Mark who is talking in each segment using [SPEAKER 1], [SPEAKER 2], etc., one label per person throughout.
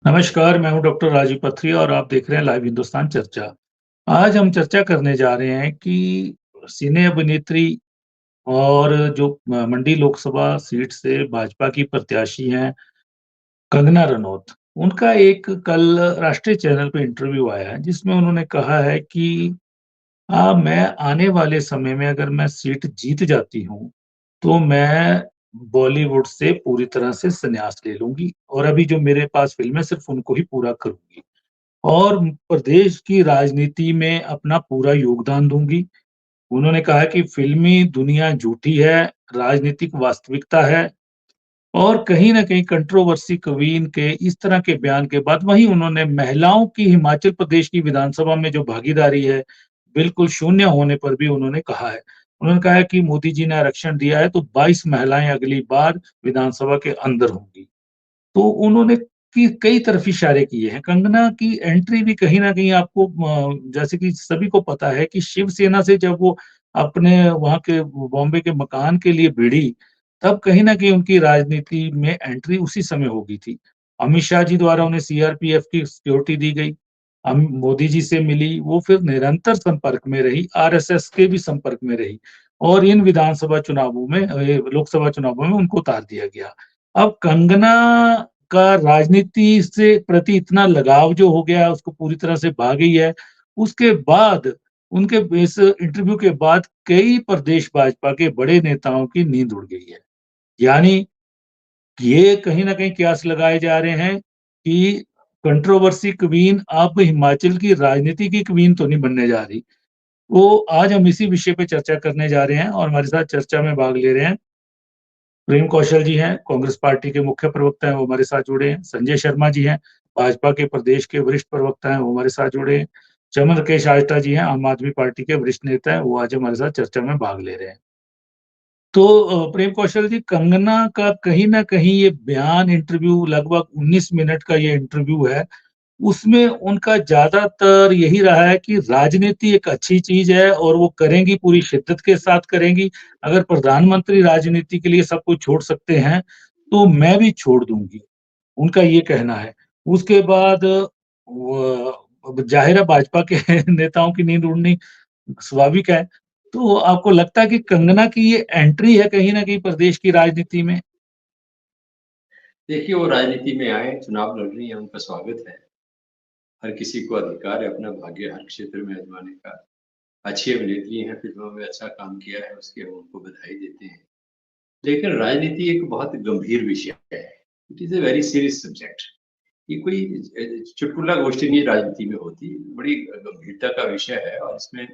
[SPEAKER 1] नमस्कार, मैं हूँ डॉक्टर राजीव पथरी और आप देख रहे हैं लाइव हिंदुस्तान चर्चा। आज हम चर्चा करने जा रहे हैं कि सिने अभिनेत्री और जो मंडी लोकसभा सीट से भाजपा की प्रत्याशी हैं कंगना रनौत, उनका एक कल राष्ट्रीय चैनल पे इंटरव्यू आया है जिसमें उन्होंने कहा है कि मैं आने वाले समय में अगर मैं सीट जीत जाती हूँ, तो मैं बॉलीवुड से पूरी तरह से संन्यास ले लूँगी और अभी जो मेरे पास फ़िल्म है सिर्फ़ उनको ही पूरा करूँगी। और प्रदेश की राजनीति में अपना पूरा योगदान दूँगी। उन्होंने कहा कि फ़िल्मी दुनिया झूठी है, राजनीतिक वास्तविकता है और कहीं न कहीं कंट्रोवर्सी क्वीन के इस तरह के बयान के बाद वहीं उन्होंने महिलाओं की हिमाचल प्रदेश की विधानसभा में जो भागीदारी है, बिल्कुल शून्य होने पर भी उन्होंने कहा है। उन्होंने कहा है कि मोदी जी ने आरक्षण दिया है तो 22 महिलाएँ अगली बार विधानसभा के अंदर होंगी। तो उन्होंने की कई तरफ इशारे किए हैं। कंगना की एंट्री भी कहीं न कहीं आपको जैसे कि सभी को पता है कि शिवसेना से जब वो अपने वहाँ के बॉम्बे के मकान के लिए भिड़ी, तब कहीं न कहीं उनकी राजनीति में एंट्री उसी समय हो गई थी। अमित शाह जी द्वारा उन्हें सीआरपीएफ की सिक्योरिटी दी गई। मोदी जी से मिली, वो फिर निरंतर संपर्क में रही, आरएसएस के भी संपर्क में रही और इन विधानसभा चुनावों में लोकसभा चुनावों में उनको उतार दिया गया। अब कंगना का राजनीति से प्रति इतना लगाव जो हो गया, उसको पूरी तरह से भा गई है। उसके बाद उनके इस इंटरव्यू के बाद कई प्रदेश भाजपा के बड़े नेताओं की नींद उड़ गई है। यानी ये कहीं न कहीं कयास लगाए जा रहे हैं कि कंट्रोवर्सी क्वीन अब हिमाचल की राजनीति की क्वीन तो नहीं बनने जा रही। तो आज हम इसी विषय पे चर्चा करने जा रहे हैं और हमारे साथ चर्चा में भाग ले रहे हैं प्रेम कौशल जी हैं, कांग्रेस पार्टी के मुख्य प्रवक्ता हैं, वो हमारे साथ जुड़े हैं। संजय शर्मा जी हैं, भाजपा के प्रदेश के वरिष्ठ प्रवक्ता हैं, वो हमारे साथ जुड़े हैं। चंद्रकेश आष्टा जी हैं, आम आदमी पार्टी के वरिष्ठ नेता हैं, वो आज हमारे साथ चर्चा में भाग ले रहे हैं। तो प्रेम कौशल जी, कंगना का कहीं न कहीं ये बयान इंटरव्यू लगभग 19 मिनट का ये इंटरव्यू है, उसमें उनका ज़्यादातर यही रहा है कि राजनीति एक अच्छी चीज़ है और वो करेंगी, पूरी शिद्दत के साथ करेंगी। अगर प्रधानमंत्री राजनीति के लिए सब कुछ छोड़ सकते हैं, तो मैं भी छोड़ दूँगी, उनका ये कहना है। उसके बाद व अब ज़ाहिर है भाजपा के नेताओं की नींद उड़नी स्वाभाविक है। तो आपको लगता है कि कंगना की ये एंट्री है कहीं न कहीं प्रदेश की राजनीति में?
[SPEAKER 2] देखिए, वो राजनीति में आए, चुनाव लड़ रही हैं, उनका स्वागत है। हर किसी को अधिकार है अपना भाग्य हर क्षेत्र में आज़माने का। अच्छी अभिनेत्री हैं, फ़िल्मों में अच्छा काम किया है, उसकी हम उनको बधाई देते हैं। लेकिन राजनीति एक बहुत गंभीर विषय है। It is a very serious subject. ये कोई चुटकुला गोष्ठी नहीं राजनीति में होती, बड़ी गंभीरता का विषय है और इसमें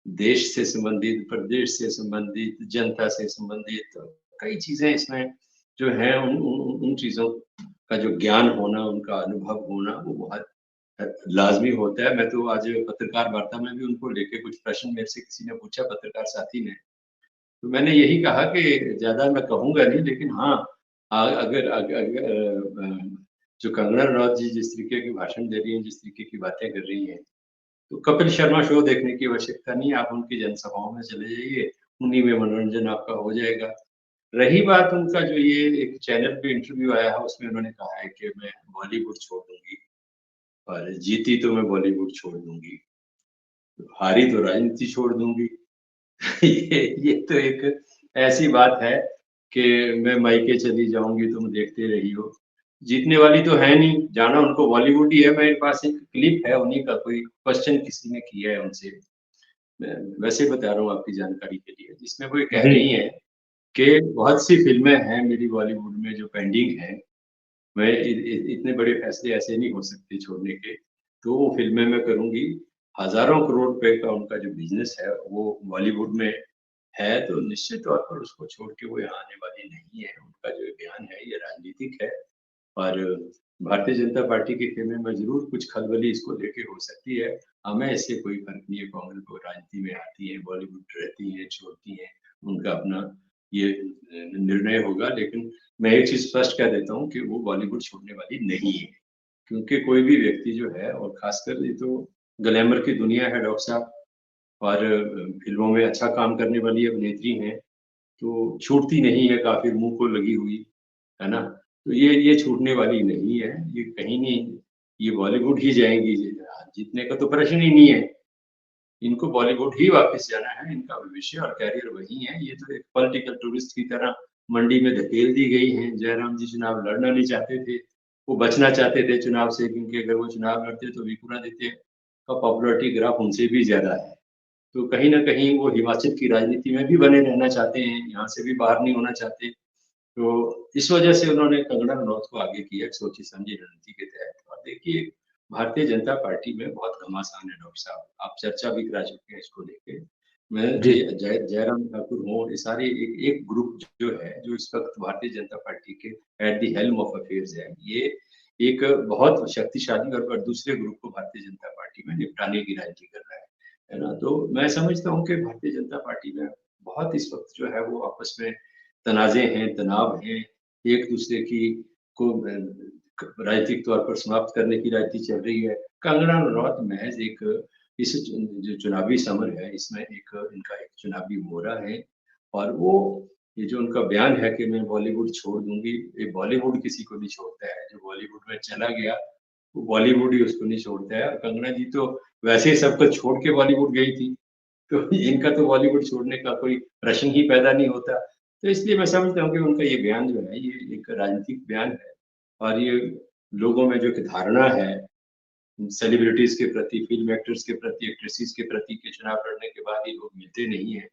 [SPEAKER 2] देश से संबंधित, प्रदेश से संबंधित, जनता से संबंधित कई चीज़ें इसमें जो हैं उन चीज़ों का जो ज्ञान होना, उनका अनुभव होना वो बहुत लाज़मी होता है। मैं तो आज पत्रकार वार्ता में भी उनको लेके कुछ प्रश्न मेरे से किसी ने पूछा पत्रकार साथी ने, तो मैंने यही कहा कि ज़्यादा मैं कहूँगा नहीं लेकिन हाँ, अगर जो कंगना रनौत जी जिस तरीके के भाषण दे रही हैं, जिस तरीके की बातें कर रही हैं, तो कपिल शर्मा शो देखने की आवश्यकता नहीं है, आप उनकी जनसभाओं में चले जाइए, उन्हीं में मनोरंजन आपका हो जाएगा। रही बात उनका जो ये एक चैनल पे इंटरव्यू आया है, उसमें उन्होंने कहा है कि मैं बॉलीवुड छोड़ दूँगी और जीती तो मैं बॉलीवुड छोड़ दूँगी, हारी तो राजनीति छोड़ दूँगी। ये तो एक ऐसी बात है कि मैं मायके चली जाऊँगी तुम देखते रहियो। जीतने वाली तो है नहीं, जाना उनको बॉलीवुड ही है। मेरे पास एक क्लिप है उन्हीं का, कोई क्वेश्चन किसी ने किया है उनसे। मैं वैसे बता रहा हूँ आपकी जानकारी के लिए, जिसमें वो ये कह
[SPEAKER 1] जी।
[SPEAKER 2] रही हैं कि बहुत सी फ़िल्में हैं मेरी बॉलीवुड में जो पेंडिंग हैं। मैं इ इ इतने बड़े फैसले ऐसे नहीं हो सकते छोड़ने के, तो वो फ़िल्में मैं करूँगी। हज़ारों करोड़ रुपए का उनका जो बिज़नेस है, वो बॉलीवुड में है, तो निश्चित तौर पर उसको छोड़ के वो यहाँ आने वाली नहीं है। उनका जो बयान है, ये राजनीतिक है और भारतीय जनता पार्टी के खेमे में ज़रूर कुछ खलबली इसको लेके हो सकती है। हमें इससे कोई फ़र्क नहीं है, कांग्रेस वो राजनीति में आती है, बॉलीवुड रहती हैं, छोड़ती हैं, उनका अपना ये निर्णय होगा। लेकिन मैं एक चीज़ स्पष्ट कह देता हूँ कि वो बॉलीवुड छोड़ने वाली नहीं है, क्योंकि कोई भी व्यक्ति जो है और ख़ासकर ये तो ग्लैमर की दुनिया है डॉक्टर साहब और फ़िल्मों में अच्छा काम करने वाली अभिनेत्री हैं, तो छूटती नहीं है, काफ़ी मुँह को लगी हुई, है ना? तो ये छूटने वाली नहीं है, ये कहीं नहीं, ये बॉलीवुड ही जाएँगी, जीतने का तो प्रश्न ही नहीं है। इनको बॉलीवुड ही वापस जाना है, इनका भविष्य और करियर वही है। ये तो एक पॉलिटिकल टूरिस्ट की तरह मंडी में धकेल दी गई हैं। जयराम जी चुनाव लड़ना नहीं चाहते थे, वो बचना चाहते थे चुनाव से, क्योंकि अगर वो चुनाव लड़ते तो विक्रमादित्य का पॉपुलैरिटी ग्राफ उनसे भी ज़्यादा है। तो कहीं न कहीं वो हिमाचल की राजनीति में भी बने रहना चाहते हैं, यहाँ से भी बाहर नहीं होना चाहते। तो इस वजह से उन्होंने कंगना रनौत को आगे किया एक सोची-समझी रणनीति के तहत। और देखिए, भारतीय जनता पार्टी में बहुत घमासान है डॉक्टर साहब, आप चर्चा भी करा चुके हैं इसको लेके। मैं
[SPEAKER 1] जी,
[SPEAKER 2] जयराम ठाकुर हों, ये सारे एक ग्रुप जो है, जो इस वक़्त भारतीय जनता पार्टी के at the helm of affairs है, ये एक बहुत शक्तिशाली और दूसरे ग्रुप को भारतीय जनता पार्टी में निपटाने की राजनीति कर रहा है ना? तो मैं समझता हूँ कि भारतीय जनता पार्टी में बहुत इस वक़्त जो है वो आपस में तनाज़े हैं, तनाव हैं, एक-दूसरे की को राजनीतिक तौर पर समाप्त करने की राजनीति चल रही है। कंगना रनौत महज़ एक इस जो चुनावी समर है, इसमें एक इनका एक चुनावी मोहरा है और वो ये जो उनका बयान है कि मैं बॉलीवुड छोड़ दूँगी, ये बॉलीवुड किसी को नहीं छोड़ता है। जो बॉलीवुड में चला गया, वो बॉलीवुड ही उसको नहीं छोड़ता है और कंगना जी तो वैसे ही सब कुछ छोड़ के बॉलीवुड गई थी। तो इनका तो बॉलीवुड छोड़ने का कोई प्रश्न ही पैदा नहीं होता। तो इसलिए मैं समझता हूँ कि उनका ये बयान जो है, ये एक राजनीतिक बयान है और ये लोगों में जो एक धारणा है सेलिब्रिटीज़ के प्रति, फ़िल्म एक्टर्स के प्रति, एक्ट्रेसेस के प्रति कि चुनाव लड़ने के बाद ये लोग मिलते नहीं हैं।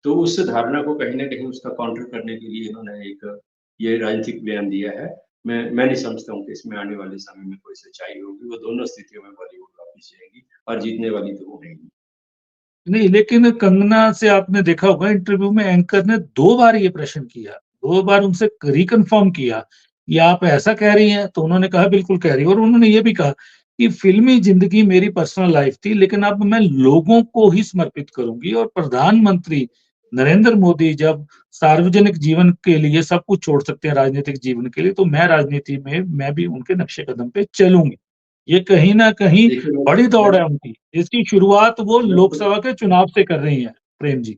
[SPEAKER 2] तो उस धारणा को कहीं न कहीं उसका काउंटर करने के लिए इन्होंने एक ये राजनीतिक बयान दिया है। मैं नहीं समझता हूँ कि इसमें आने वाले समय में कोई सच्चाई होगी। वो दोनों स्थितियों में बॉलीवुड वापस जाएगी और जीतने वाली तो वो है ही।
[SPEAKER 1] नहीं लेकिन कंगना से आपने देखा होगा इंटरव्यू में एंकर ने 2 बार ये प्रश्न किया, 2 बार उनसे रिकन्फर्म किया, ये आप ऐसा कह रही हैं? तो उन्होंने कहा बिल्कुल कह रही हूँ और उन्होंने ये भी कहा कि फ़िल्मी ज़िंदगी मेरी पर्सनल लाइफ़ थी, लेकिन अब मैं लोगों को ही समर्पित करूँगी और प्रधानमंत्री नरेंद्र मोदी जब सार्वजनिक जीवन के लिए सब कुछ छोड़ सकते हैं राजनीतिक जीवन के लिए, तो मैं राजनीति में मैं भी उनके नक्शे कदम पे चलूँगी। ये कहीं न कहीं
[SPEAKER 2] देखिए
[SPEAKER 1] बड़ी दौड़
[SPEAKER 2] मैं
[SPEAKER 1] है उनकी, जिसकी शुरुआत वो
[SPEAKER 2] मैं
[SPEAKER 1] लोकसभा के चुनाव से कर रही हैं, प्रेम जी।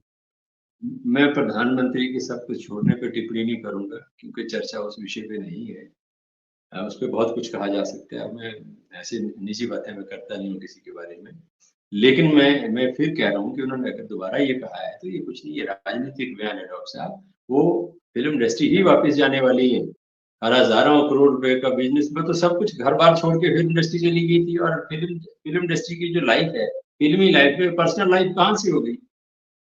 [SPEAKER 2] मैं प्रधानमंत्री के सब कुछ छोड़ने पे टिप्पणी नहीं करूँगा क्योंकि चर्चा उस विषय पे नहीं है। उस पे बहुत कुछ कहा जा सकता है। मैं ऐसे निजी बातें मैं करता नहीं हूँ किसी के बारे में। लेकिन मैं फिर कह रहा हूँ कि उन्होंने अगर दोबारा ये कहा है, तो ये कुछ नहीं, ये राजनीतिक बयान है डॉक्टर साहब। वो फ़िल्म इंडस्ट्री ही वापस जाने वाली है और हज़ारों करोड़ रुपए का बिज़नेस में तो सब कुछ घर-बार छोड़ के फ़िल्म इंडस्ट्री चली गई थी और फ़िल्म फ़िल्म इंडस्ट्री की जो लाइफ़ है, फ़िल्मी लाइफ़ में पर्सनल लाइफ़ कहाँ से हो गई?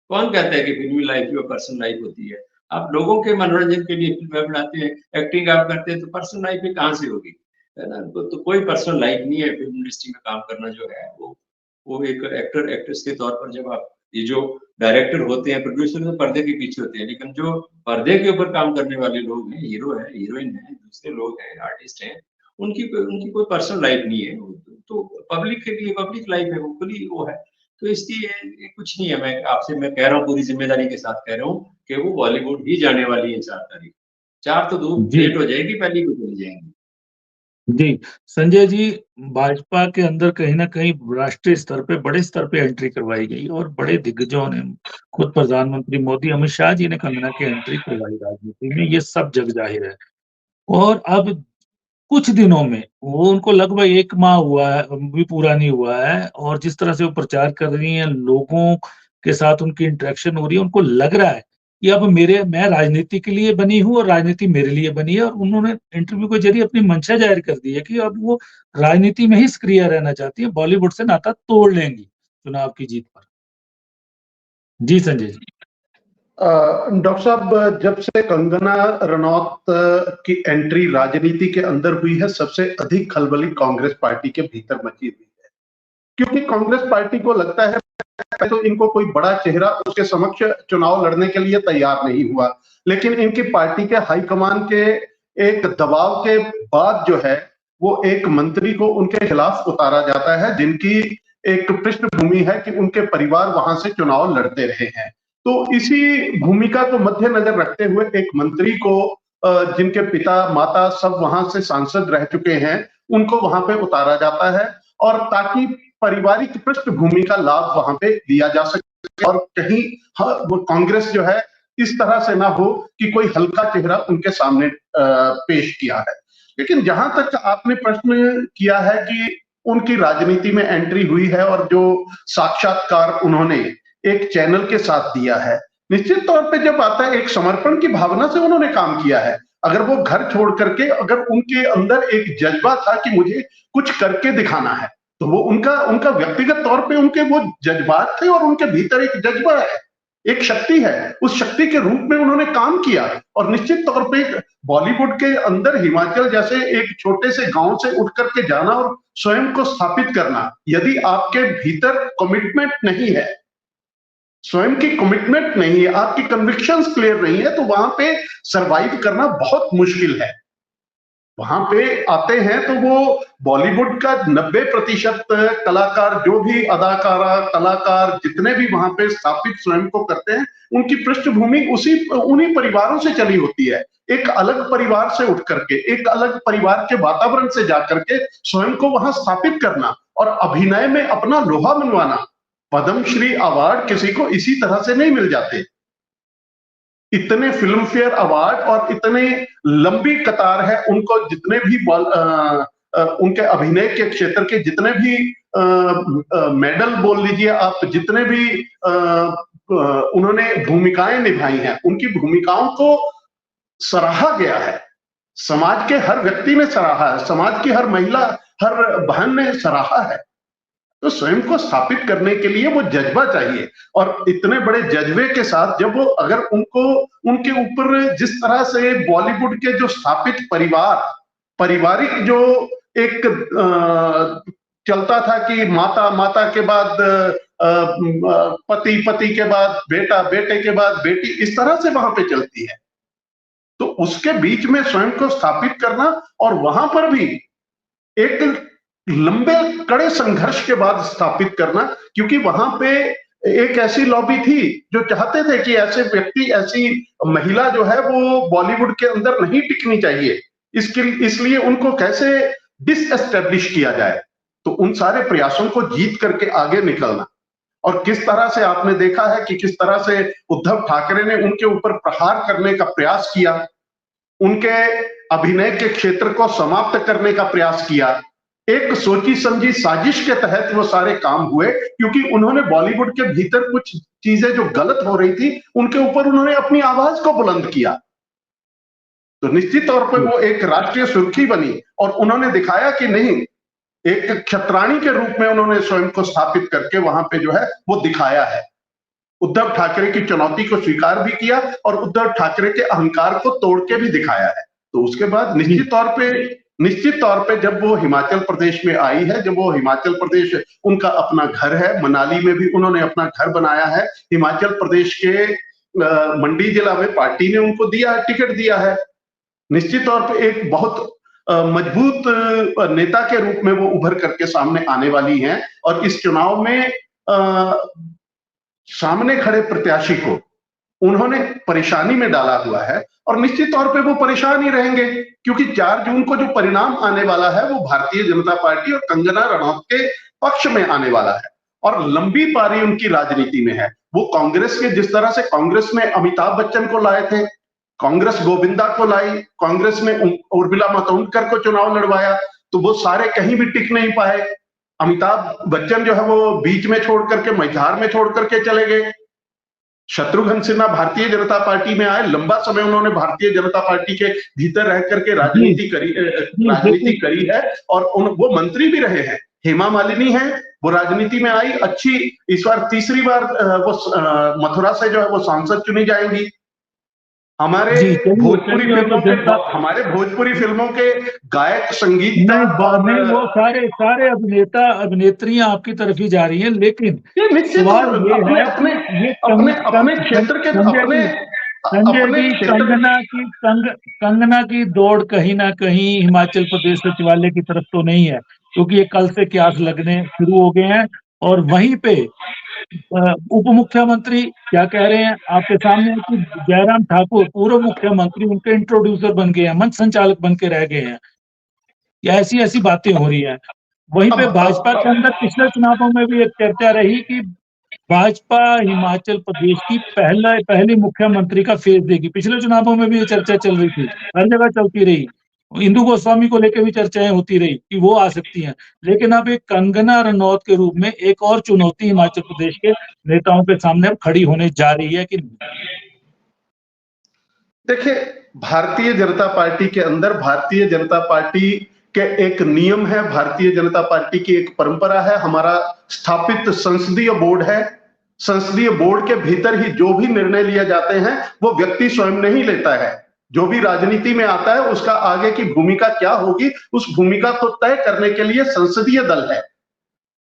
[SPEAKER 2] कौन कहता है कि फ़िल्मी लाइफ़ और पर्सनल लाइफ़ होती है? आप लोगों के मनोरंजन के लिए फ़िल्में बनाते हैं, एक्टिंग आप करते हैं, तो पर्सनल लाइफ़ में कहाँ से होगी? है ना? तो कोई पर्सनल लाइफ़ नहीं है फ़िल्म इंडस्ट्री में काम करना जो है, वो एक एक्टर एक्ट्रेस के तौर पर जब आप ये जो डायरेक्टर होते हैं, प्रोड्यूसर तो पर्दे के पीछे होते हैं, लेकिन जो पर्दे के ऊपर काम करने वाले लोग हैं, हीरो हैं, हीरोइन हैं, दूसरे लोग हैं, आर्टिस्ट हैं, उनकी कोई पर्सनल लाइफ़ नहीं है। वो तो पब्लिक के लिए पब्लिक लाइफ़ है, वो खुली वो है। तो इसलिए ये कुछ नहीं है, मैं कह रहा हूँ पूरी ज़िम्मेदारी के साथ कह रहा हूँ कि वो बॉलीवुड ही जाने वाली है 4 तारीख। 4 तो दूर
[SPEAKER 1] जी,
[SPEAKER 2] लेट हो जाएगी, पहले क्यों चली जाएँगी।
[SPEAKER 1] जी। संजय जी, भाजपा के अंदर कहीं न कहीं राष्ट्रीय स्तर पे, बड़े स्तर पे एंट्री करवाई गई और बड़े दिग्गजों ने, खुद प्रधानमंत्री मोदी, अमित शाह जी ने कंगना की एंट्री करवाई राजनीति में, ये सब जग ज़ाहिर है। और अब कुछ दिनों में वो उनको लगभग 1 माह हुआ है, भी पूरा नहीं हुआ है और जिस तरह से वो प्रचार कर रही हैं, लोगों के साथ उनकी इंटरेक्शन हो रही है, उनको लग रहा है कि अब मैं राजनीति के लिए बनी हूँ और राजनीति मेरे लिए बनी है और उन्होंने इंटरव्यू के ज़रिए अपनी मंशा ज़ाहिर कर दी है कि अब वो राजनीति में ही सक्रिय रहना चाहती हैं, बॉलीवुड से नाता तोड़ लेंगी, चुनाव की जीत पर। जी, संजय जी।
[SPEAKER 3] डॉक्टर साहब, जब से कंगना रनौत की एंट्री राजनीति के अंदर हुई है, सबसे अधिक खलबली कांग्रेस पार्टी के भीतर मची हुई है, क्योंकि कांग्रेस पार्टी को लगता है तो इनको कोई बड़ा चेहरा उसके समक्ष चुनाव लड़ने के लिए तैयार नहीं हुआ, लेकिन इनकी पार्टी के हाईकमान के एक दबाव के बाद जो है वो एक मंत्री को उनके खिलाफ उतारा जाता है, जिनकी एक पृष्ठभूमि है कि उनके परिवार वहां से चुनाव लड़ते रहे हैं। तो इसी भूमिका को मद्देनजर रखते हुए एक मंत्री को जिनके पिता माता सब वहां से सांसद रह चुके हैं, उनको वहां पे उतारा जाता है और ताकि पारिवारिक पृष्ठभूमि का लाभ वहां पे लिया जा सके और कहीं वो कांग्रेस जो है इस तरह से ना हो कि कोई हल्का चेहरा उनके सामने पेश किया है। लेकिन जहां तक आपने प्रश्न किया है कि उनकी राजनीति में एंट्री हुई है और जो साक्षात्कार उन्होंने एक चैनल के साथ दिया है, निश्चित तौर पे जब आता है एक समर्पण की भावना से उन्होंने काम किया है। अगर वो घर छोड़ करके, अगर उनके अंदर एक जज्बा था कि मुझे कुछ करके दिखाना है, तो वो उनका व्यक्तिगत तौर पे उनके वो जज्बात थे और उनके भीतर एक जज्बा है, एक शक्ति है। उस शक्ति के रूप में उन्होंने काम किया और निश्चित तौर पे बॉलीवुड के अंदर हिमाचल जैसे एक छोटे से गांव से उठ करके जाना और स्वयं को स्थापित करना, यदि आपके भीतर कमिटमेंट नहीं है, स्वयं की कमिटमेंट नहीं है, आपकी कन्विक्शंस क्लियर नहीं है, तो वहां पे सरवाइव करना बहुत मुश्किल है। वहां पे आते हैं तो वो बॉलीवुड का 90% कलाकार, जो भी अदाकारा कलाकार जितने भी वहां पे स्थापित स्वयं को करते हैं, उनकी पृष्ठभूमि उन्हीं परिवारों से चली होती है। एक अलग परिवार से उठ करके, एक अलग परिवार के वातावरण से जाकर के स्वयं को वहां स्थापित करना और अभिनय में अपना लोहा मनवाना, पद्मश्री अवार्ड किसी को इसी तरह से नहीं मिल जाते। इतने फिल्म फेयर अवार्ड और इतने लंबी कतार है, उनको जितने भी उनके अभिनय के क्षेत्र के जितने भी मेडल बोल लीजिए आप, जितने भी उन्होंने भूमिकाएं निभाई हैं, उनकी भूमिकाओं को सराहा गया है। समाज के हर व्यक्ति ने सराहा है, समाज की हर महिला, हर बहन ने सराहा है। तो स्वयं को स्थापित करने के लिए वो जज्बा चाहिए और इतने बड़े जज्बे के साथ जब वो, अगर उनके ऊपर जिस तरह से बॉलीवुड के जो स्थापित पारिवारिक जो एक चलता था कि माता के बाद पति के बाद बेटा, बेटे के बाद बेटी, इस तरह से वहां पे चलती है, तो उसके बीच में स्वयं को स्थापित करना और वहां पर भी एक लंबे कड़े संघर्ष के बाद स्थापित करना, क्योंकि वहां पे एक ऐसी लॉबी थी जो चाहते थे कि ऐसे व्यक्ति, ऐसी महिला जो है वो बॉलीवुड के अंदर नहीं टिकनी चाहिए, इसलिए उनको कैसे डिसएस्टेब्लिश किया जाए। तो उन सारे प्रयासों को जीत करके आगे निकलना, और किस तरह से आपने देखा है कि किस तरह से उद्धव ठाकरे ने उनके ऊपर प्रहार करने का प्रयास किया, उनके अभिनय के क्षेत्र को समाप्त करने का प्रयास किया। एक सोची समझी साजिश के तहत वो सारे काम हुए, क्योंकि उन्होंने बॉलीवुड के भीतर कुछ चीजें जो गलत हो रही थी उनके ऊपर उन्होंने अपनी आवाज को बुलंद किया। तो निश्चित तौर पर वो एक राष्ट्रीय सुर्खी बनी और उन्होंने दिखाया कि नहीं, एक क्षत्राणी के रूप में उन्होंने स्वयं को स्थापित करके वहां पे जो है वो दिखाया है। उद्धव ठाकरे की चुनौती को स्वीकार भी किया और उद्धव ठाकरे के अहंकार को तोड़ के भी दिखाया है। तो उसके बाद निश्चित तौर पे जब वो हिमाचल प्रदेश में आई है, जब वो हिमाचल प्रदेश उनका अपना घर है, मनाली में भी उन्होंने अपना घर बनाया है, हिमाचल प्रदेश के मंडी जिला में पार्टी ने उनको दिया है, टिकट दिया है, निश्चित तौर पे एक बहुत मजबूत नेता के रूप में वो उभर करके सामने आने वाली हैं। और इस चुनाव में सामने खड़े प्रत्याशी को उन्होंने परेशानी में डाला हुआ है और निश्चित तौर पे वो परेशान ही रहेंगे, क्योंकि 4 जून को जो परिणाम आने वाला है वो भारतीय जनता पार्टी और कंगना रनौत के पक्ष में आने वाला है और लंबी पारी उनकी राजनीति में है। वो कांग्रेस के, जिस तरह से कांग्रेस ने अमिताभ बच्चन को लाए थे, कांग्रेस गोविंदा को लाई, कांग्रेस ने उर्मिला मातोंडकर को चुनाव लड़वाया, तो वो सारे कहीं भी टिक नहीं पाए। अमिताभ बच्चन जो है वो बीच में छोड़ करके, मझधार में छोड़ करके चले गए। शत्रुघ्न सिन्हा भारतीय जनता पार्टी में आए, लंबा समय उन्होंने भारतीय जनता पार्टी के भीतर रह करके राजनीति करी है और वो मंत्री भी रहे हैं। हेमा मालिनी है, वो राजनीति में आई, अच्छी, इस बार तीसरी बार वो मथुरा से जो है वो सांसद चुनी जाएंगी। हमारे भोजपुरी फिल्मों के गायक, संगीतकार,
[SPEAKER 1] वो सारे अभिनेता अभिनेत्रियां आपकी तरफ ही जा रही हैं, लेकिन
[SPEAKER 3] सवाल ये है अपने क्षेत्र के
[SPEAKER 1] कंगना की दौड़ कहीं ना कहीं हिमाचल प्रदेश सचिवालय की तरफ तो नहीं है, क्योंकि ये कल से क्यास लगने शुरू हो गए हैं। और वहीं पे उप मुख्यमंत्री क्या कह रहे हैं आपके सामने कि जयराम ठाकुर पूर्व मुख्यमंत्री उनके इंट्रोड्यूसर बन गए हैं, मंच संचालक बन के रह गए हैं, या ऐसी बातें हो रही हैं। वहीं पे भाजपा के अंदर पिछले चुनावों में भी एक चर्चा रही कि भाजपा हिमाचल प्रदेश की पहली मुख्यमंत्री का फेस देगी। पिछले चुनावों में भी ये चर्चा चल रही थी, हर जगह चलती रही। इंदु गोस्वामी को लेकर भी चर्चाएं होती रही कि वो आ सकती हैं, लेकिन अब एक कंगना रनौत के रूप में एक और चुनौती हिमाचल प्रदेश के नेताओं के सामने अब खड़ी होने जा रही है कि
[SPEAKER 3] देखिए, भारतीय जनता पार्टी के अंदर भारतीय जनता पार्टी के एक नियम है, भारतीय जनता पार्टी की एक परंपरा है, हमारा स्थापित संसदीय बोर्ड है। संसदीय बोर्ड के भीतर ही जो भी निर्णय लिए जाते हैं वो व्यक्ति स्वयं नहीं लेता है। जो भी राजनीति में आता है उसका आगे की भूमिका क्या होगी, उस भूमिका को तय करने के लिए संसदीय दल है।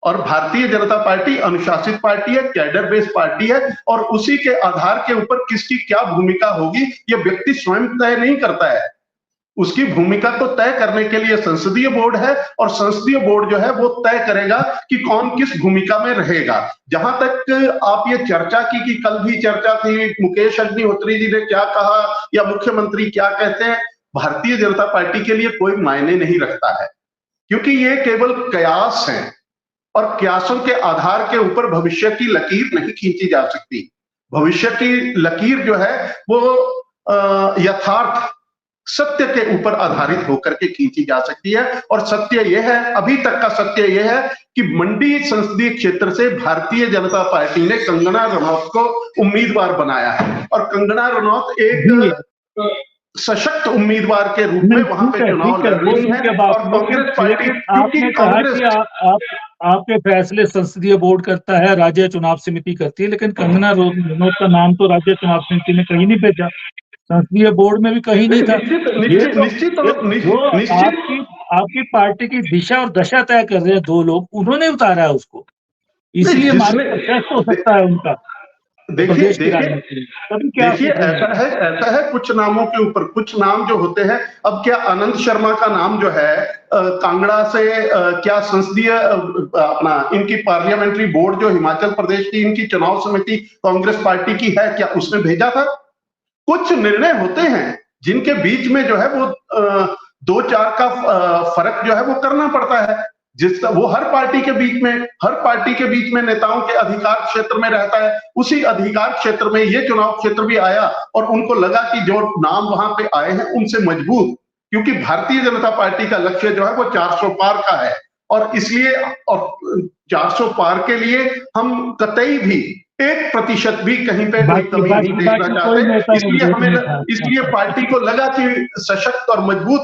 [SPEAKER 3] और भारतीय जनता पार्टी अनुशासित पार्टी है, कैडर बेस्ड पार्टी है, और उसी के आधार के ऊपर किसकी क्या भूमिका होगी ये व्यक्ति स्वयं तय नहीं करता है। उसकी भूमिका को तय करने के लिए संसदीय बोर्ड है, और संसदीय बोर्ड जो है वो तय करेगा कि कौन किस भूमिका में रहेगा। जहां तक आप ये चर्चा की कि कल भी चर्चा थी, मुकेश अग्निहोत्री जी ने क्या कहा या मुख्यमंत्री क्या कहते हैं, भारतीय जनता पार्टी के लिए कोई मायने नहीं रखता है, क्योंकि ये केवल कयास है और कयासों के आधार के ऊपर भविष्य की लकीर नहीं खींची जा सकती। भविष्य की लकीर जो है वो यथार्थ सत्य के ऊपर आधारित होकर के खींची जा सकती है। और सत्य यह है, अभी तक का सत्य यह है कि मंडी संसदीय क्षेत्र से भारतीय जनता पार्टी ने कंगना रनौत को उम्मीदवार बनाया है, और कंगना रनौत एक सशक्त उम्मीदवार के रूप में वहां पे चुनाव लड़ रही है। और कांग्रेस पार्टी,
[SPEAKER 1] आपने कहा कि आपके फैसले संसदीय बोर्ड करता है, राज्य चुनाव समिति करती है, लेकिन कंगना रनौत का नाम तो राज्य चुनाव समिति ने कहीं नहीं भेजा, संसदीय बोर्ड में भी कहीं नहीं था। आपकी पार्टी की दिशा और दशा तय कर रहे हैं दो लोग, उन्होंने उतारा है उसको, इसलिए मार्ग हो सकता है उनका।
[SPEAKER 3] देखिए ऐसा है कुछ नामों के ऊपर कुछ नाम जो होते हैं। अब क्या आनंद शर्मा का नाम जो है कांगड़ा से क्या संसदीय अपना इनकी पार्लियामेंट्री बोर्ड जो हिमाचल प्रदेश की इनकी चुनाव समिति कांग्रेस पार्टी की है, क्या उसने भेजा था? कुछ निर्णय होते हैं जिनके बीच में जो है वो 2-4 का फर्क जो है वो करना पड़ता है, जिसका वो हर पार्टी के बीच में नेताओं के अधिकार क्षेत्र में रहता है। उसी अधिकार क्षेत्र में ये चुनाव क्षेत्र भी आया, और उनको लगा कि जो नाम वहां पे आए हैं उनसे मजबूत, क्योंकि भारतीय जनता पार्टी का लक्ष्य जो है वो 400 पार का है, और इसलिए और 400 पार के लिए हम कतई भी 1% भी कहीं पे कोई कमी नहीं देखना चाहते। इसलिए पार्टी को लगा कि सशक्त और मजबूत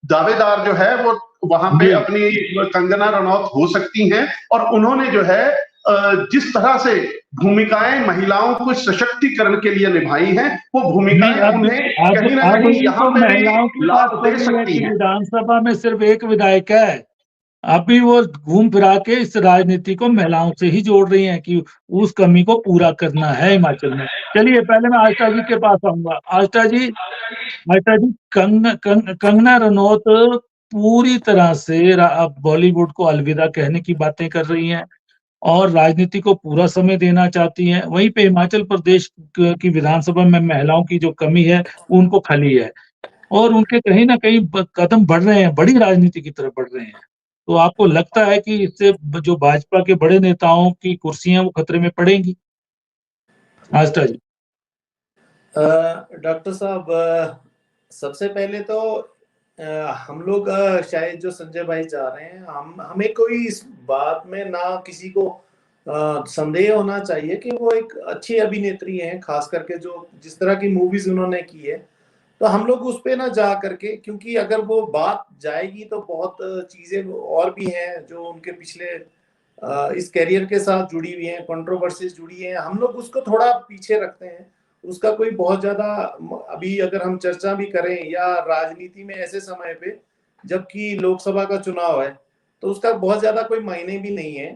[SPEAKER 3] दावेदार जो है वो वहां पे अपनी कंगना रनौत हो सकती हैं। और उन्होंने जो है जिस तरह से भूमिकाएं महिलाओं को सशक्तिकरण के लिए निभाई हैं, वो भूमिकाएं उन्हें कहीं ना कहीं यहाँ पे भी लाभ दे सकती हैं।
[SPEAKER 1] विधानसभा में सिर्फ एक विधायक है, अभी वो घूम फिरा के इस राजनीति को महिलाओं से ही जोड़ रही हैं कि उस कमी को पूरा करना है हिमाचल में। चलिए पहले मैं आस्था जी के पास आऊंगा। आस्था जी कंगना रनौत पूरी तरह से बॉलीवुड को अलविदा कहने की बातें कर रही हैं और राजनीति को पूरा समय देना चाहती हैं। वहीं पे हिमाचल प्रदेश की विधानसभा में महिलाओं की जो कमी है उनको खली है, और उनके कहीं ना कहीं कदम बढ़ रहे हैं, बड़ी राजनीति की तरफ बढ़ रहे हैं। तो आपको लगता है कि इससे जो भाजपा के बड़े नेताओं की कुर्सियां वो खतरे में पड़ेंगी? आस्था जी।
[SPEAKER 4] डॉक्टर साहब, सबसे पहले तो हम लोग शायद जो संजय भाई चाह रहे हैं, हमें कोई इस बात में ना किसी को संदेह होना चाहिए कि वो एक अच्छी अभिनेत्री हैं, खास करके जो जिस तरह की मूवीज उन्होंने की है, तो हम लोग उस पे ना जा करके, क्योंकि अगर वो बात जाएगी तो बहुत चीजें और भी हैं जो उनके पिछले इस कैरियर के साथ जुड़ी हुई हैं, कंट्रोवर्सीज जुड़ी हैं, हम लोग उसको थोड़ा पीछे रखते हैं। उसका कोई बहुत ज्यादा अभी अगर हम चर्चा भी करें या राजनीति में ऐसे समय पे जबकि लोकसभा का चुनाव है, तो उसका बहुत ज्यादा कोई मायने भी नहीं है।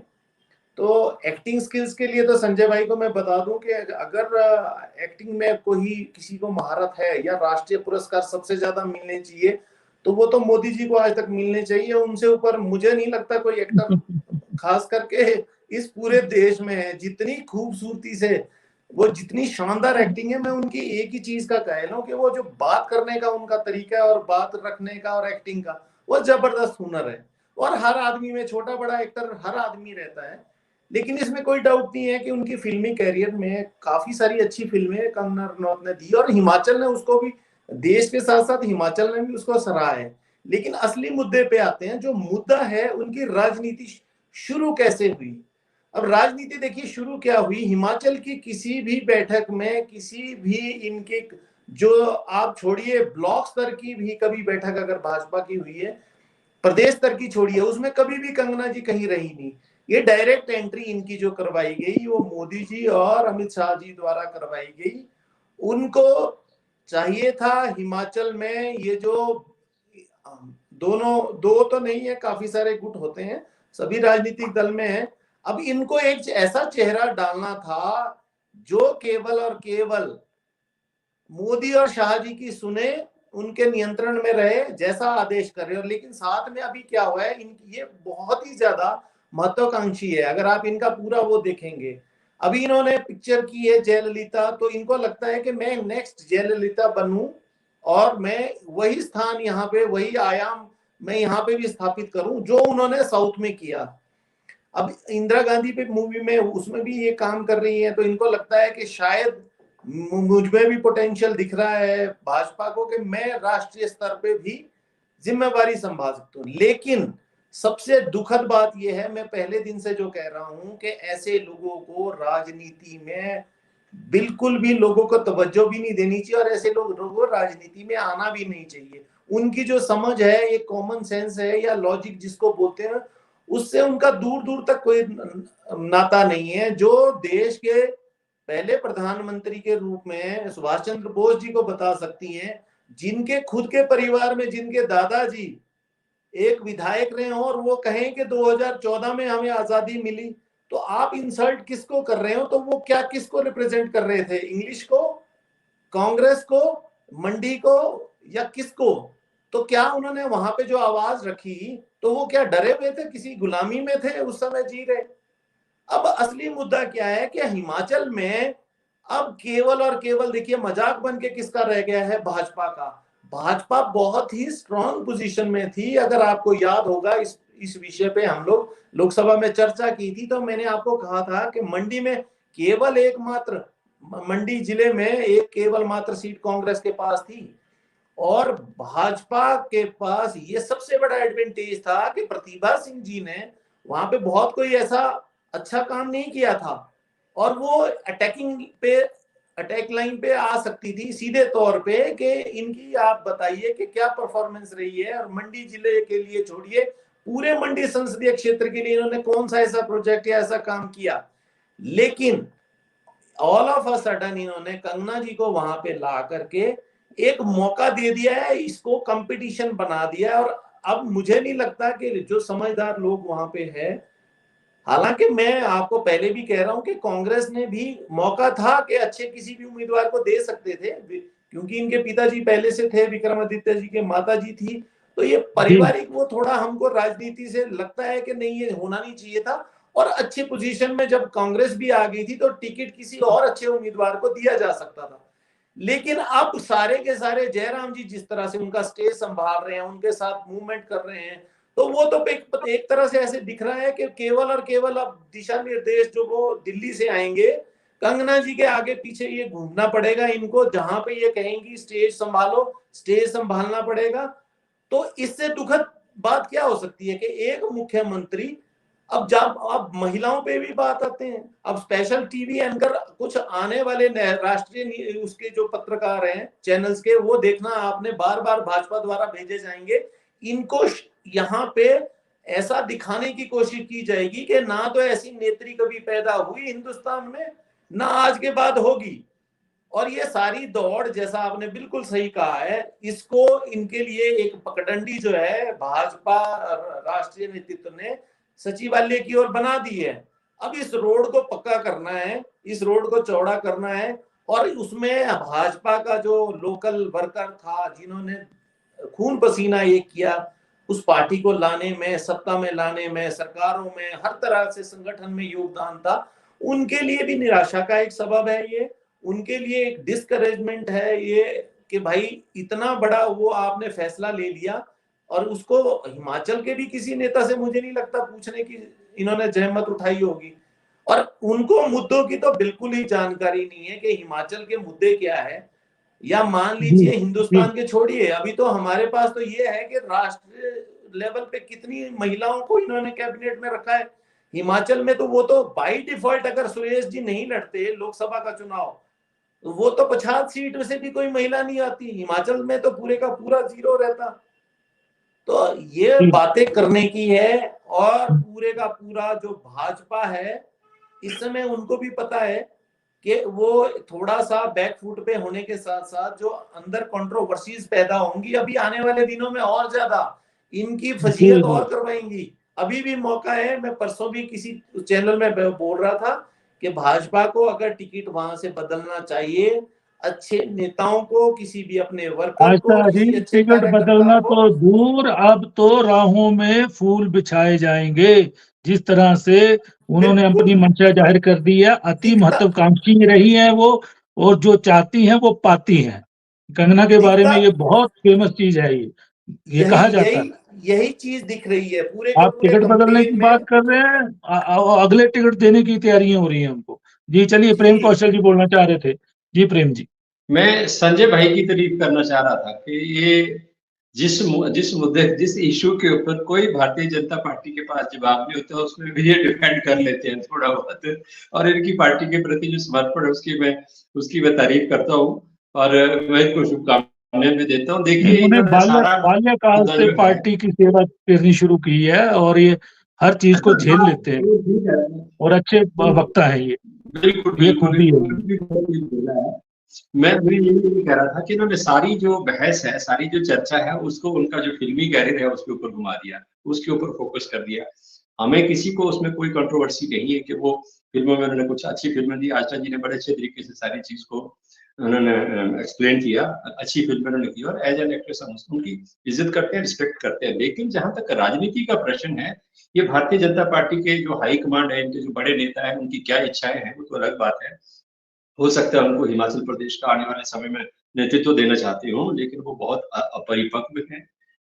[SPEAKER 4] तो एक्टिंग स्किल्स के लिए तो संजय भाई को मैं बता दूं कि अगर एक्टिंग में कोई किसी को महारत है या राष्ट्रीय पुरस्कार सबसे ज्यादा मिलने चाहिए, तो वो तो मोदी जी को आज तक मिलने चाहिए। उनसे ऊपर मुझे नहीं लगता कोई एक्टर खास करके इस पूरे देश में है। जितनी खूबसूरती से वो जितनी शानदार एक्टिंग है, मैं उनकी एक ही चीज का कह लूं कि वो जो बात करने का उनका तरीका है और बात रखने का और एक्टिंग का, वो जबरदस्त हुनर है। और हर आदमी में, छोटा बड़ा एक्टर हर आदमी रहता है, लेकिन इसमें कोई डाउट नहीं है कि उनकी फिल्मी कैरियर में काफी सारी अच्छी फिल्में कंगना रनौत ने दी, और हिमाचल ने उसको भी, देश के साथ साथ हिमाचल ने भी उसको सराहा है। लेकिन असली मुद्दे पे आते हैं। जो मुद्दा है उनकी राजनीति शुरू कैसे हुई। अब राजनीति देखिए शुरू क्या हुई, हिमाचल की किसी भी बैठक में, किसी भी इनके, जो आप छोड़िए ब्लॉक स्तर की भी कभी बैठक अगर भाजपा की हुई है, प्रदेश स्तर की छोड़िए, उसमें कभी भी कंगना जी कहीं रही नहीं। ये डायरेक्ट एंट्री इनकी जो करवाई गई वो मोदी जी और अमित शाह जी द्वारा करवाई गई। उनको चाहिए था हिमाचल में ये जो दोनों, दो तो नहीं है, काफी सारे गुट होते हैं, सभी राजनीतिक दल में है। अब इनको एक ऐसा चेहरा डालना था जो केवल और केवल मोदी और शाह जी की सुने, उनके नियंत्रण में रहे, जैसा आदेश करे। और लेकिन साथ में अभी क्या हुआ है, इनकी ये बहुत ही ज्यादा महत्वाकांक्षी है। अगर आप इनका पूरा वो देखेंगे, अभी इन्होंने पिक्चर की है जयललिता, तो इनको लगता है कि मैं नेक्स्ट जयललिता बनूं और मैं वही स्थान यहाँ पे, वही आयाम मैं यहाँ पे भी स्थापित करूं जो उन्होंने साउथ में किया। अब इंदिरा गांधी पे मूवी में, उसमें भी ये काम कर रही है, तो इनको लगता है कि शायद मुझमें भी पोटेंशियल दिख रहा है भाजपा को कि मैं राष्ट्रीय स्तर पे भी जिम्मेवारी संभाल सकता हूँ। लेकिन सबसे दुखद बात यह है, मैं पहले दिन से जो कह रहा हूं कि ऐसे लोगों को राजनीति में बिल्कुल भी लोगों को तवज्जो भी नहीं देनी चाहिए, और ऐसे लोगों को राजनीति में आना भी नहीं चाहिए। उनकी जो समझ है, ये कॉमन सेंस है या लॉजिक जिसको बोलते हैं, उससे उनका दूर दूर तक कोई नाता नहीं है। जो देश के पहले प्रधानमंत्री के रूप में सुभाष चंद्र बोस जी को बता सकती हैं, जिनके खुद के परिवार में जिनके दादाजी एक विधायक रहे हो, और वो कहें कि 2014 में हमें आजादी मिली, तो आप इंसल्ट किसको कर रहे हो। तो वो क्या, किसको रिप्रेजेंट कर रहे थे, इंग्लिश को, कांग्रेस को, मंडी को, या किसको। तो क्या उन्होंने वहां पे जो आवाज रखी, तो वो क्या डरे हुए थे, किसी गुलामी में थे उस समय जी रहे। अब असली मुद्दा क्या है कि हिमाचल में अब केवल और केवल देखिए मजाक बन के किसका रह गया है, भाजपा का। भाजपा बहुत ही स्ट्रांग पोजीशन में थी। अगर आपको याद होगा, इस विषय पे हम लोग लोकसभा में चर्चा की थी, तो मैंने आपको कहा था कि मंडी में केवल एकमात्र, मंडी जिले में एक केवल मात्र सीट कांग्रेस के पास थी, और भाजपा के पास ये सबसे बड़ा एडवांटेज था कि प्रतिभा सिंह जी ने वहां पे बहुत कोई ऐसा अच्छा काम नहीं किया था, और वो अटैकिंग पे, अटैक लाइन पे आ सकती थी सीधे तौर पे कि इनकी आप बताइए कि क्या परफॉर्मेंस रही है। और मंडी जिले के लिए छोड़िए, पूरे मंडी संसदीय क्षेत्र के लिए इन्होंने कौन सा ऐसा प्रोजेक्ट या ऐसा काम किया। लेकिन ऑल ऑफ अ सडन इन्होंने कंगना जी को वहां पे ला करके एक मौका दे दिया है, इसको कंपटीशन बना दिया है। और अब मुझे नहीं लगता कि जो समझदार लोग वहां पे है, हालांकि मैं आपको पहले भी कह रहा हूं कि कांग्रेस ने भी मौका था कि अच्छे किसी भी उम्मीदवार को दे सकते थे, क्योंकि इनके पिताजी पहले से थे, विक्रमादित्य जी के माता जी थी, तो ये पारिवारिक वो थोड़ा हमको राजनीति से लगता है कि नहीं, ये होना नहीं चाहिए था। और अच्छी पोजीशन में जब कांग्रेस भी आ गई थी, तो टिकट किसी और अच्छे उम्मीदवार को दिया जा सकता था। लेकिन अब सारे के सारे जयराम जी जिस तरह से उनका स्टेज संभाल रहे हैं, उनके साथ मूवमेंट कर रहे हैं, तो वो तो एक तरह से ऐसे दिख रहा है कि केवल और केवल अब दिशा निर्देश जो वो दिल्ली से आएंगे, कंगना जी के आगे पीछे ये घूमना पड़ेगा इनको, जहां पे ये कहेंगी स्टेज संभालो, स्टेज संभालना पड़ेगा। तो इससे दुखद बात क्या हो सकती है कि एक मुख्यमंत्री, अब जब अब महिलाओं पे भी बात आते हैं, अब स्पेशल टीवी एंकर कुछ आने वाले राष्ट्रीय उसके जो पत्रकार हैं चैनल्स के, वो देखना आपने, बार बार भाजपा द्वारा भेजे जाएंगे। इनको यहाँ पे ऐसा दिखाने की कोशिश की जाएगी कि ना तो ऐसी नेत्री कभी पैदा हुई हिंदुस्तान में, ना आज के बाद होगी। और ये सारी दौड़, जैसा आपने बिल्कुल सही कहा है, इसको इनके लिए एक पगडंडी जो है भाजपा राष्ट्रीय नेतृत्व ने सचिवालय की ओर बना दी है। अब इस रोड को पक्का करना है, इस रोड को चौड़ा करना है, और उसमें भाजपा का जो लोकल वर्कर था, जिन्होंने खून पसीना ये किया, उस पार्टी को लाने में, सत्ता में लाने में, सरकारों में, हर तरह से संगठन में योगदान था, उनके लिए भी निराशा का एक सबब है ये। उनके लिए एक डिस्करेजमेंट है ये कि भाई इतना बड़ा वो आपने फैसला ले लिया, और उसको हिमाचल के भी किसी नेता से मुझे नहीं लगता पूछने की इन्होंने जहमत उठाई होगी। और उनको मुद्दों की तो बिल्कुल ही जानकारी नहीं है कि हिमाचल के मुद्दे क्या है, या मान लीजिए हिंदुस्तान के छोड़िए, अभी तो हमारे पास तो ये है कि राष्ट्रीय लेवल पे कितनी महिलाओं को इन्होंने कैबिनेट में रखा है। हिमाचल में तो वो तो बाय डिफॉल्ट, अगर सुरेश जी नहीं लड़ते लोकसभा का चुनाव, तो वो तो 50 सीट से भी कोई महिला नहीं आती, हिमाचल में तो पूरे का पूरा जीरो रहता। तो ये बातें करने की है, और पूरे का पूरा जो भाजपा है इस समय उनको भी पता है कि वो थोड़ा सा बैकफुट पे होने के साथ साथ जो अंदर कंट्रोवर्सीज पैदा होंगी अभी आने वाले दिनों में और ज्यादा इनकी फजीहत और करवाएंगी। अभी भी मौका है, मैं परसों भी किसी चैनल में बोल रहा था कि भाजपा को अगर टिकट वहां से बदलना चाहिए, अच्छे नेताओं को, किसी भी अपने वर्कर को, किसी अच्छे
[SPEAKER 1] टिकट बदलना तो दूर, अब तो राहों में फूल बिछाए जाएंगे। जिस तरह से उन्होंने अपनी मंशा जाहिर कर दी है, अति महत्वाकांक्षी रही है वो, और जो चाहती हैं वो पाती हैं। कंगना के बारे में ये बहुत फेमस चीज है, ये कहा जाता है।
[SPEAKER 4] यही चीज दिख रही है पूरे
[SPEAKER 1] आप टिकट बदलने की बात कर रहे हैं, अगले टिकट देने की तैयारियां हो रही हैं उनको। जी चलिए, प्रेम कौशल जी बोलना चाह रहे थे। जी प्रेम जी।
[SPEAKER 2] मैं संजय भाई की तारीफ करना चाह रहा था कि ये जिस मुद्दे, जिस इशू के ऊपर कोई भारतीय जनता पार्टी के पास जवाब नहीं होता, उसमें भी ये डिफेंड कर लेते हैं थोड़ा बहुत, और इनकी पार्टी के प्रति जो समर्पण है उसकी मैं तारीफ करता हूँ, और मैं इनको शुभकामनाएं भी देता हूँ। देखिए,
[SPEAKER 1] उन्होंने बाल्यकाल से पार्टी की सेवा करनी शुरू की है, और ये हर चीज को झेल लेते हैं, और अच्छे वक्ता है ये।
[SPEAKER 2] बिल्कुल
[SPEAKER 1] ये खूबी है।
[SPEAKER 2] मैं भी यही कह रहा था कि इन्होंने सारी जो बहस है, सारी जो चर्चा है, उसको उनका जो फिल्मी कैरियर है उसके ऊपर घुमा दिया, उसके ऊपर फोकस कर दिया। हमें किसी को उसमें कोई कंट्रोवर्सी नहीं है कि वो फिल्मों में उन्होंने कुछ अच्छी फिल्में दी। आशा जी ने बड़े अच्छे तरीके से सारी चीज को उन्होंने एक्सप्लेन किया, अच्छी फिल्में उन्होंने की, और एज एन एक्ट्रेस हम उनकी इज्जत करते हैं, रिस्पेक्ट करते हैं। लेकिन जहां तक राजनीति का प्रश्न है, ये भारतीय जनता पार्टी के जो हाई कमांड है, इनके जो बड़े नेता है, उनकी क्या इच्छाएं हैं वो तो अलग बात है। हो सकता है उनको हिमाचल प्रदेश का आने वाले समय में नेतृत्व देना चाहते हो, लेकिन वो बहुत अपरिपक्व है।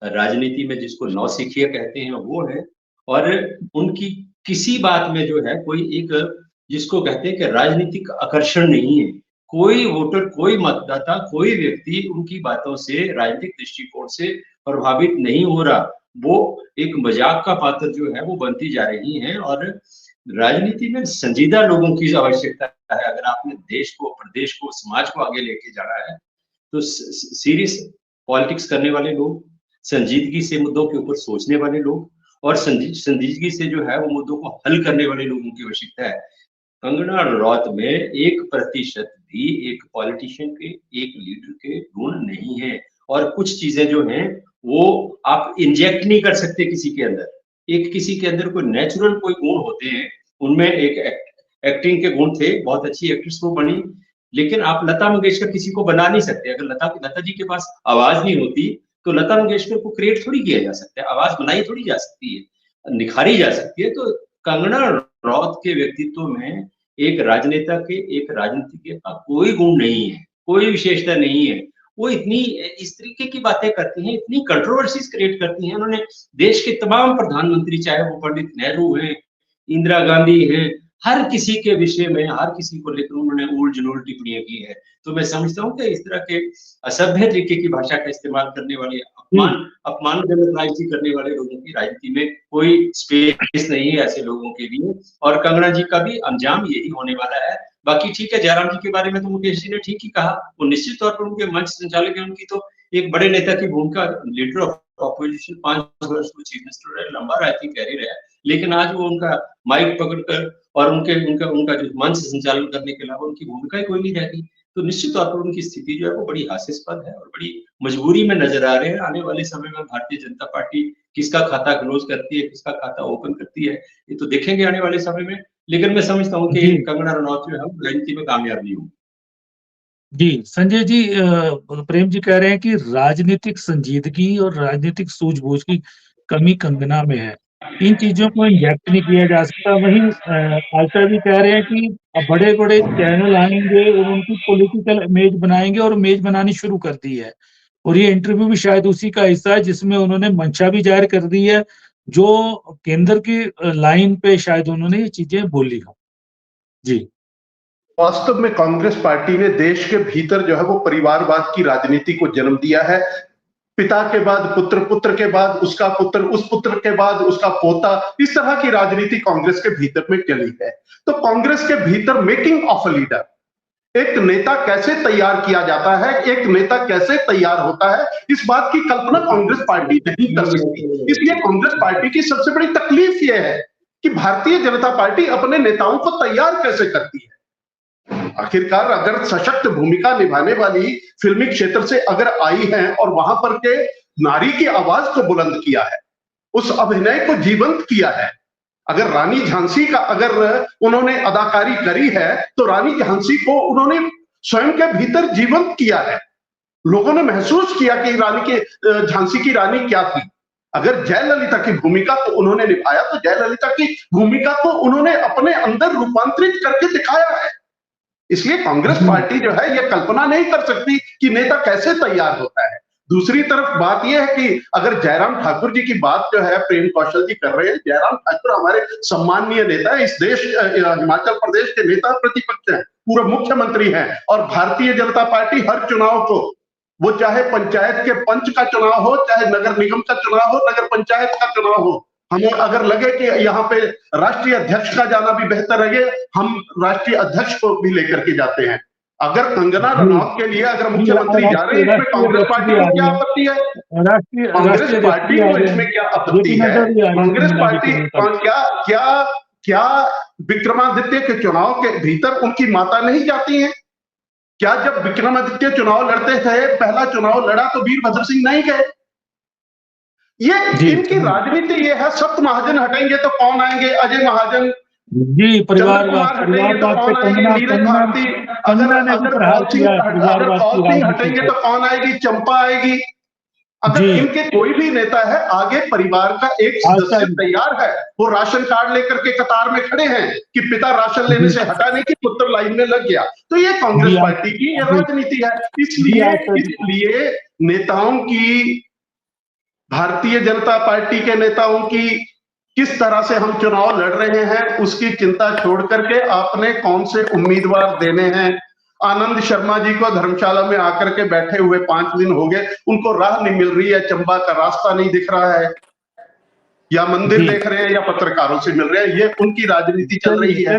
[SPEAKER 2] राजनीति में जिसको नौसिखिया कहते हैं वो है, और उनकी किसी बात में जो है कोई एक, जिसको कहते हैं कि राजनीतिक आकर्षण नहीं है। कोई वोटर, कोई मतदाता, कोई व्यक्ति उनकी बातों से, राजनीतिक दृष्टिकोण से प्रभावित नहीं हो रहा। वो एक मजाक का पात्र जो है वो बनती जा रही है, और राजनीति में संजीदा लोगों की आवश्यकता है। अगर आपने देश को, प्रदेश को, समाज को आगे लेके जाना है, तो सीरियस पॉलिटिक्स करने वाले लोग, संजीदगी से मुद्दों के ऊपर सोचने वाले लोग, और संजीदगी से जो है वो मुद्दों को हल करने वाले लोगों की आवश्यकता है। कंगना रनौत में 1% भी एक पॉलिटिशियन के, एक लीडर के गुण नहीं है, और कुछ चीजें जो हैं वो आप इंजेक्ट नहीं कर सकते किसी के अंदर। एक किसी के अंदर कोई नेचुरल कोई गुण होते हैं, उनमें एक एक्टिंग के गुण थे, बहुत अच्छी एक्ट्रेस वो बनी, लेकिन आप लता मंगेशकर किसी को बना नहीं सकते। अगर लता जी के पास आवाज नहीं होती तो लता मंगेशकर को क्रिएट थोड़ी किया जा सकता है, आवाज बनाई थोड़ी जा सकती है, निखारी जा सकती है। तो कंगना रनौत के व्यक्तित्व में एक राजनेता के, एक राजनीतिज्ञ का कोई गुण नहीं है, कोई विशेषता नहीं है। वो इतनी इस तरीके की बातें करती हैं, इतनी कंट्रोवर्सीज क्रिएट करती हैं। उन्होंने देश के तमाम प्रधानमंत्री, चाहे वो पंडित नेहरू हैं, इंदिरा गांधी हैं, हर किसी के विषय में, हर किसी को लेकर उन्होंने उल जुलूल टिप्पणियां की है। तो मैं समझता हूँ कि इस तरह के असभ्य तरीके की भाषा का इस्तेमाल करने वाले, अपमानजनक राजनीति करने वाले लोगों की राजनीति में कोई स्पेस नहीं है ऐसे लोगों के लिए, और कंगना जी का भी अंजाम यही होने वाला है। बाकी ठीक है, जयराम जी के बारे में तो मुकेश जी ने ठीक ही कहा, वो निश्चित तौर पर उनके मंच संचालक है, उनकी तो एक बड़े नेता की भूमिका, लीडर ऑफ ऑपोजिशन, 5 वर्ष वो चीफ मिनिस्टर रहे, लंबा राजनीतिक कैरियर है, लेकिन आज वो उनका माइक पकड़कर और उनका जो मंच संचालन करने के अलावा उनकी भूमिका ही कोई नहीं रहती। तो निश्चित तौर पर उनकी स्थिति जो है वो बड़ी हास्यास्पद है और बड़ी मजबूरी में नजर आ रहे हैं। आने वाले समय में भारतीय जनता पार्टी किसका खाता क्लोज करती है, किसका खाता ओपन करती है, ये तो देखेंगे आने वाले समय में। लेकिन मैं समझता हूँ कि कंगना रनौत जो है राजनीति में कामयाब नहीं होगी।
[SPEAKER 1] जी संजय जी, प्रेम जी कह रहे हैं कि राजनीतिक संजीदगी और राजनीतिक सूझबूझ की कमी कंगना में है, इन चीजों को इंजेक्ट नहीं किया जा सकता। वहीं आशा जी कह रहे हैं कि अब बड़े बड़े चैनल आएंगे और उनकी पॉलिटिकल इमेज बनाएंगे, और इमेज बनानी शुरू कर दी है, और ये इंटरव्यू भी शायद उसी का हिस्सा है जिसमें उन्होंने मंशा भी जाहिर कर दी है, जो केंद्र की लाइन पे शायद उन्होंने ये चीजें बोली हो। जी।
[SPEAKER 3] वास्तव में कांग्रेस पार्टी ने देश के भीतर जो है वो परिवारवाद की राजनीति को जन्म दिया है। पिता के बाद पुत्र, पुत्र के बाद उसका पुत्र, उस पुत्र के बाद उसका पोता, इस तरह की राजनीति कांग्रेस के भीतर में चली है। तो कांग्रेस के भीतर मेकिंग ऑफ अ लीडर, एक नेता कैसे तैयार किया जाता है, एक नेता कैसे तैयार होता है, इस बात की कल्पना कांग्रेस पार्टी नहीं कर सकती। इसलिए कांग्रेस पार्टी की सबसे बड़ी तकलीफ यह है कि भारतीय जनता पार्टी अपने नेताओं को तैयार कैसे करती है। आखिरकार अगर सशक्त भूमिका निभाने वाली फिल्मी क्षेत्र से अगर आई हैं और वहां पर के नारी की आवाज को बुलंद किया है, उस अभिनय को जीवंत किया है, अगर रानी झांसी का अगर उन्होंने अदाकारी करी है तो रानी झांसी को उन्होंने स्वयं के भीतर जीवंत किया है। लोगों ने महसूस किया कि रानी के झांसी की रानी क्या थी। अगर जयललिता की भूमिका को उन्होंने निभाया तो जयललिता की भूमिका को उन्होंने अपने अंदर रूपांतरित करके दिखाया है। इसलिए कांग्रेस पार्टी जो है यह कल्पना नहीं कर सकती कि नेता कैसे तैयार होता है। दूसरी तरफ बात यह है कि अगर जयराम ठाकुर जी की बात जो है प्रेम कौशल जी कर रहे हैं, जयराम ठाकुर हमारे सम्माननीय नेता है, इस देश हिमाचल प्रदेश के नेता प्रतिपक्ष हैं, पूर्व मुख्यमंत्री हैं और भारतीय जनता पार्टी हर चुनाव को, वो चाहे पंचायत के पंच का चुनाव हो, चाहे नगर निगम का चुनाव हो, नगर पंचायत का चुनाव हो, हमें अगर लगे कि यहाँ पे राष्ट्रीय अध्यक्ष का जाना भी बेहतर लगे, हम राष्ट्रीय अध्यक्ष को भी लेकर के जाते हैं। अगर कंगना रनौत के लिए अगर मुख्यमंत्री जा रहे हैं, इसमें कांग्रेस पार्टी को क्या आपत्ति है? कांग्रेस पार्टी को इसमें क्या आपत्ति है? कांग्रेस पार्टी क्या विक्रमादित्य के चुनाव के भीतर उनकी माता नहीं जाती है? क्या जब विक्रमादित्य चुनाव लड़ते थे, पहला चुनाव लड़ा तो वीरभद्र सिंह नहीं गए? ये इनकी राजनीति ये है, सप्त महाजन हटेंगे तो कौन आएंगे? अजय महाजन
[SPEAKER 1] जी, परिवार
[SPEAKER 3] हटेंगे तो कौन आएगी? नीरज भारती। अगर कौल सिंह हटेंगे तो कौन आएगी? चंपा आएगी। अगर इनके कोई भी नेता है, आगे परिवार का एक सदस्य तैयार है, वो राशन कार्ड लेकर के कतार में खड़े हैं कि पिता राशन लेने से हटा नहीं कि पुत्र लाइन में लग गया। तो ये कांग्रेस पार्टी की ये राजनीति है। इसलिए नेताओं की, भारतीय जनता पार्टी के नेताओं की किस तरह से हम चुनाव लड़ रहे हैं उसकी चिंता छोड़ करके आपने कौन से उम्मीदवार देने हैं। आनंद शर्मा जी को धर्मशाला में आकर के बैठे हुए 5 दिन हो गए, उनको राह नहीं मिल रही है, चंबा का रास्ता नहीं दिख रहा है, या मंदिर देख रहे हैं या पत्रकारों से मिल रहे हैं, ये उनकी राजनीति चल रही है।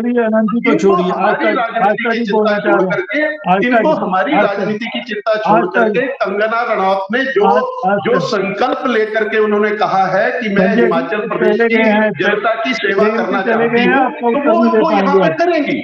[SPEAKER 3] इनको हमारी राजनीति की चिंता छोड़ करके कंगना रनौत ने जो संकल्प लेकर के उन्होंने कहा है कि मैं हिमाचल प्रदेश की जनता की सेवा करना चाहती हूँ, तो वो यहाँ पे करेंगी।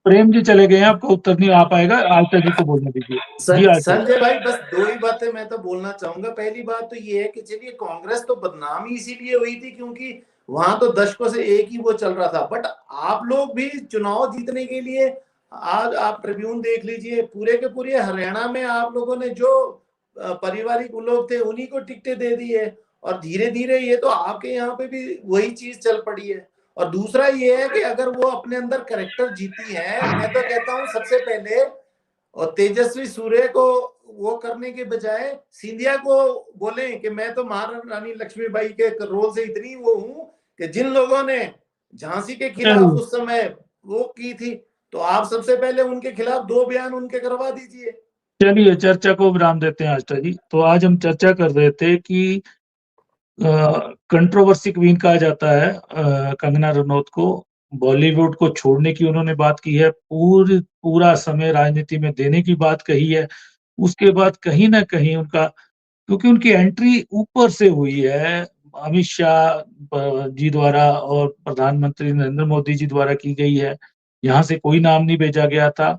[SPEAKER 1] प्रेम जी चले गए हैं, आपको उत्तर नहीं आ पाएगा, आस्था जी को बोलने दीजिए।
[SPEAKER 4] संजय भाई, बस 2 ही बातें मैं तो बोलना चाहूंगा। पहली बात तो ये है कि चलिए, कांग्रेस तो बदनामी इसीलिए हुई थी क्योंकि वहां तो दशकों से एक ही वो चल रहा था। बट आप लोग भी चुनाव जीतने के लिए, आज आप ट्रिब्यून देख लीजिए, पूरे के पूरे हरियाणा में आप लोगों ने जो पारिवारिक लोग थे उन्हीं को टिकटें दे दी है, और धीरे धीरे ये तो आपके यहाँ पे भी वही चीज चल पड़ी है। और दूसरा ये है कि अगर वो अपने अंदर कैरेक्टर जीती है, मैं तो कहता हूं सबसे पहले और तेजस्वी सूर्य को वो करने के बजाय सिंधिया को बोले कि मैं तो महारानी लक्ष्मीबाई के रोल से इतनी वो हूं कि जिन लोगों ने झांसी के खिलाफ उस समय वो की थी, तो आप सबसे पहले उनके खिलाफ 2 बयान उनके करवा दीजिए।
[SPEAKER 1] चलिए चर्चा को विराम देते हैं आस्था जी। तो आज हम चर्चा कर रहे थे कि कंट्रोवर्सी क्वीन कहा जाता है कंगना रनौत को। बॉलीवुड को छोड़ने की उन्होंने बात की है, पूरा समय राजनीति में देने की बात कही है। उसके बाद कहीं ना कहीं उनका, क्योंकि उनकी एंट्री ऊपर से हुई है, अमित शाह जी द्वारा और प्रधानमंत्री नरेंद्र मोदी जी द्वारा की गई है, यहाँ से कोई नाम नहीं भेजा गया था।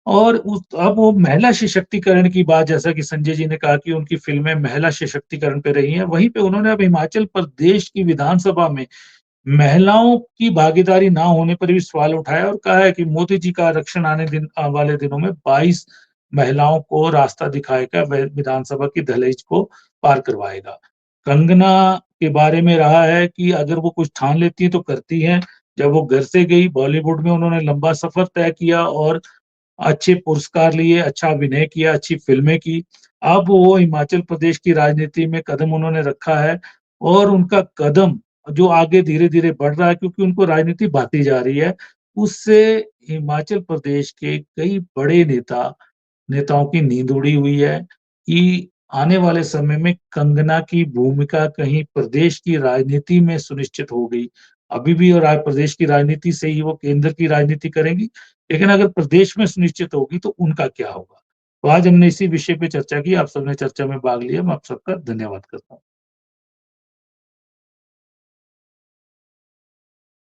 [SPEAKER 1] और अब वो महिला सशक्तिकरण की बात, जैसा कि संजय जी ने कहा कि उनकी फिल्में महिला सशक्तिकरण पे रही हैं, वहीं पे उन्होंने अब हिमाचल प्रदेश की विधानसभा में महिलाओं की भागीदारी ना होने पर भी सवाल उठाया और कहा है कि मोदी जी का आरक्षण आने वाले दिनों में 22 महिलाओं को रास्ता दिखाएगा, विधानसभा की दहलीज को पार करवाएगा। कंगना के बारे में रहा है कि अगर वो कुछ ठान लेती है तो करती हैं। जब वो घर से गई, बॉलीवुड में उन्होंने लंबा सफर तय किया और अच्छे पुरस्कार लिए, अच्छा अभिनय किया, अच्छी फिल्में की। अब वो हिमाचल प्रदेश की राजनीति में कदम उन्होंने रखा है और उनका कदम जो आगे धीरे धीरे बढ़ रहा है, क्योंकि उनको राजनीति भाती जा रही है। उससे हिमाचल प्रदेश के कई बड़े नेताओं की नींद उड़ी हुई है कि आने वाले समय में कंगना की भूमिका कहीं प्रदेश की राजनीति में सुनिश्चित हो गई। अभी भी और आज प्रदेश की राजनीति से ही वो केंद्र की राजनीति करेंगी, लेकिन अगर प्रदेश में सुनिश्चित होगी तो उनका क्या होगा? तो आज हमने इसी विषय पे चर्चा की, आप सबने चर्चा में भाग लिया, मैं आप सबका धन्यवाद करता हूँ।